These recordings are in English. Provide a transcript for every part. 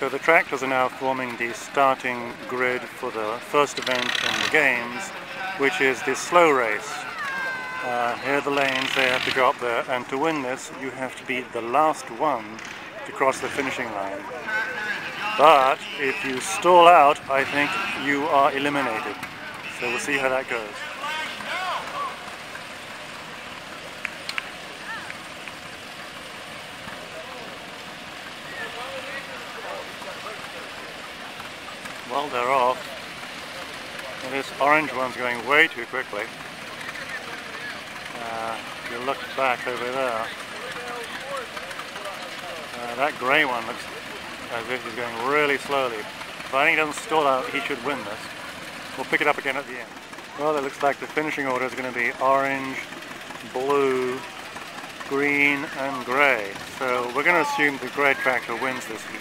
So the tractors are now forming the starting grid for the first event in the games, which is the slow race. Here are the lanes, they have to go up there, and to win this you have to be the last one to cross the finishing line. But if you stall out, I think you are eliminated. So we'll see how that goes. Well, they're off. And this orange one's going way too quickly. If you look back over there, that grey one looks as if he's going really slowly. If I think he doesn't stall out, he should win this. We'll pick it up again at the end. Well, it looks like the finishing order is going to be orange, blue, green and grey. So we're going to assume the grey tractor wins this heat.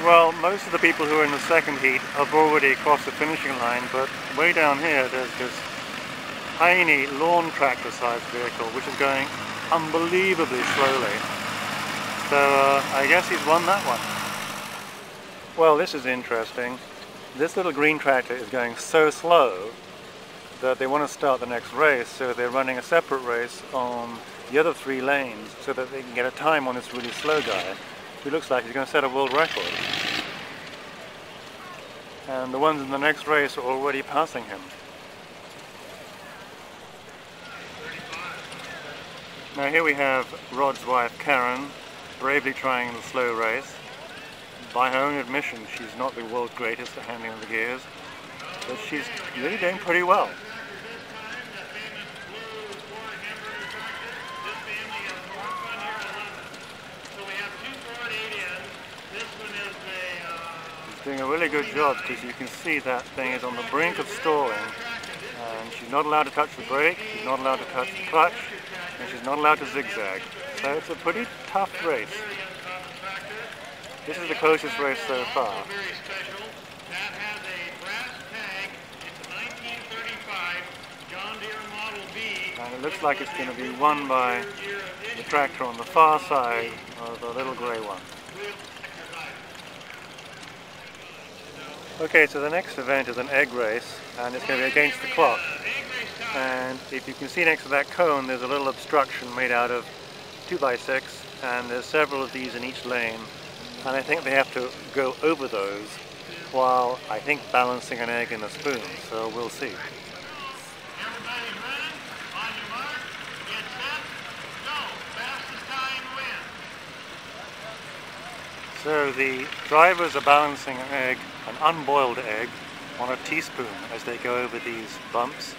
Well, most of the people who are in the second heat have already crossed the finishing line, but way down here there's this tiny lawn tractor sized vehicle which is going unbelievably slowly. So I guess he's won that one. Well, this is interesting. This little green tractor is going so slow that they want to start the next race, so they're running a separate race on the other 3 lanes so that they can get a time on this really slow guy, who looks like he's going to set a world record. And the ones in the next race are already passing him. Now here we have Rod's wife Karen bravely trying the slow race. By her own admission, she's not the world's greatest at handling the gears, but she's really doing pretty well. She's doing a really good job because you can see that thing is on the brink of stalling, and she's not allowed to touch the brake, she's not allowed to touch the clutch, and she's not allowed to zigzag. So it's a pretty tough race. This is the closest race so far. And it looks like it's going to be won by the tractor on the far side of the little grey one. Okay, so the next event is an egg race, and it's going to be against the clock. And if you can see next to that cone, there's a little obstruction made out of 2x6, and there's several of these in each lane. And I think they have to go over those while, I think, balancing an egg in a spoon. So we'll see. So the drivers are balancing an egg, an unboiled egg, on a teaspoon as they go over these bumps.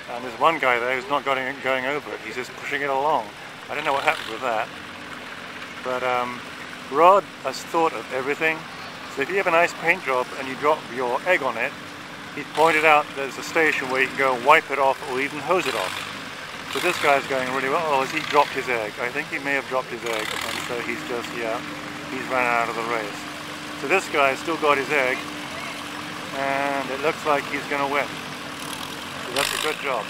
And there's one guy there who's not going over it, he's just pushing it along. I don't know what happened with that. But Rod has thought of everything. So if you have a nice paint job and you drop your egg on it, he's pointed out there's a station where you can go and wipe it off or even hose it off. So this guy's going really well. Oh, has he dropped his egg? I think he may have dropped his egg, and so he's just, yeah, he's ran out of the race. So this guy's still got his egg, and it looks like he's going to win. So that's a good job.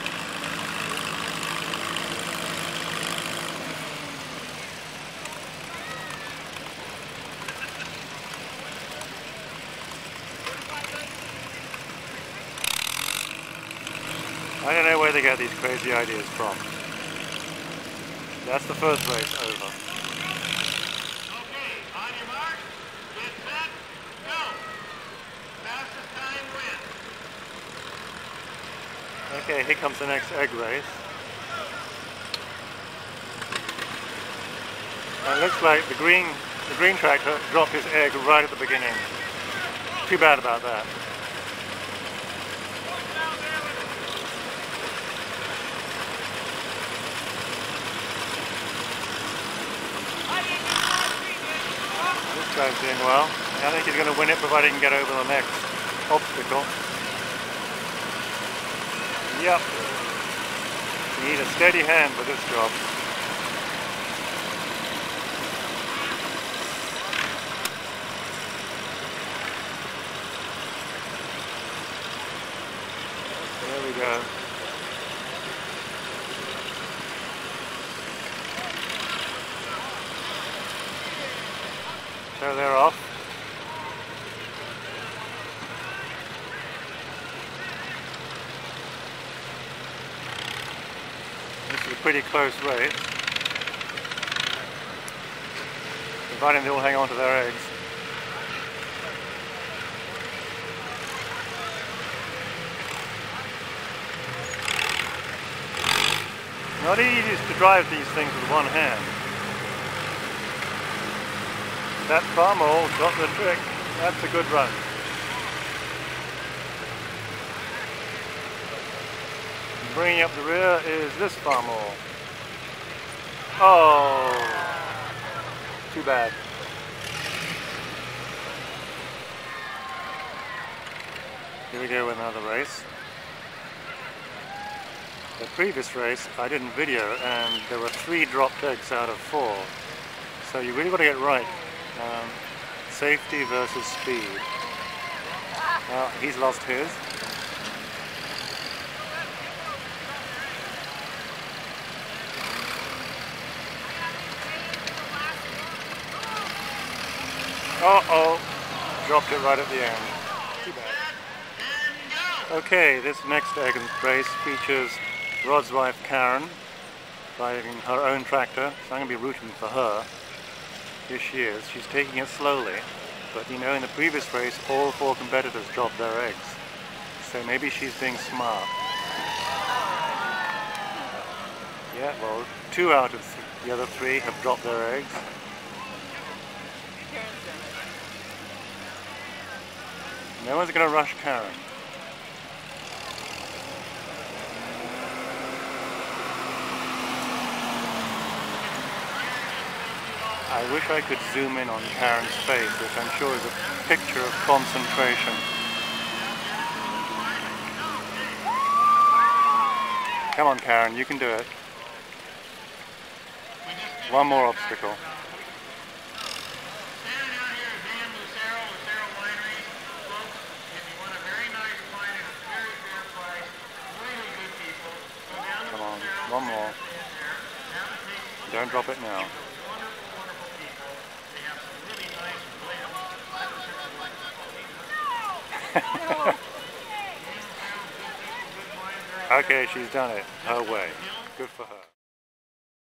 I don't know where they get these crazy ideas from. That's the first race over. Okay, on your mark, get set, go. Fastest time wins. Okay, here comes the next egg race. And it looks like the green tractor dropped his egg right at the beginning. Too bad about that. This guy's doing well. I think he's going to win it provided he can get over the next obstacle. Yep. You need a steady hand for this job. There we go. So they're off. This is a pretty close race, providing they all hang on to their eggs. Not easy to drive these things with one hand. That farm mole got the trick. That's a good run. Bringing up the rear is this farm mole. Oh, too bad. Here we go with another race. The previous race I didn't video, and there were 3 dropped eggs out of 4. So you really got to get right. Safety versus speed. He's lost his. Uh-oh, dropped it right at the end. Too bad. Okay, this next egg race features Rod's wife Karen driving her own tractor, so I'm going to be rooting for her. Here she is. She's taking it slowly, but you know, in the previous race all 4 competitors dropped their eggs, so maybe she's being smart. Yeah, well, 2 out of the other 3 have dropped their eggs. No one's going to rush Karen. I wish I could zoom in on Karen's face, which I'm sure is a picture of concentration. Come on, Karen, you can do it. One more obstacle. Come on, one more. Don't drop it now. Okay, she's done it her way. Good for her.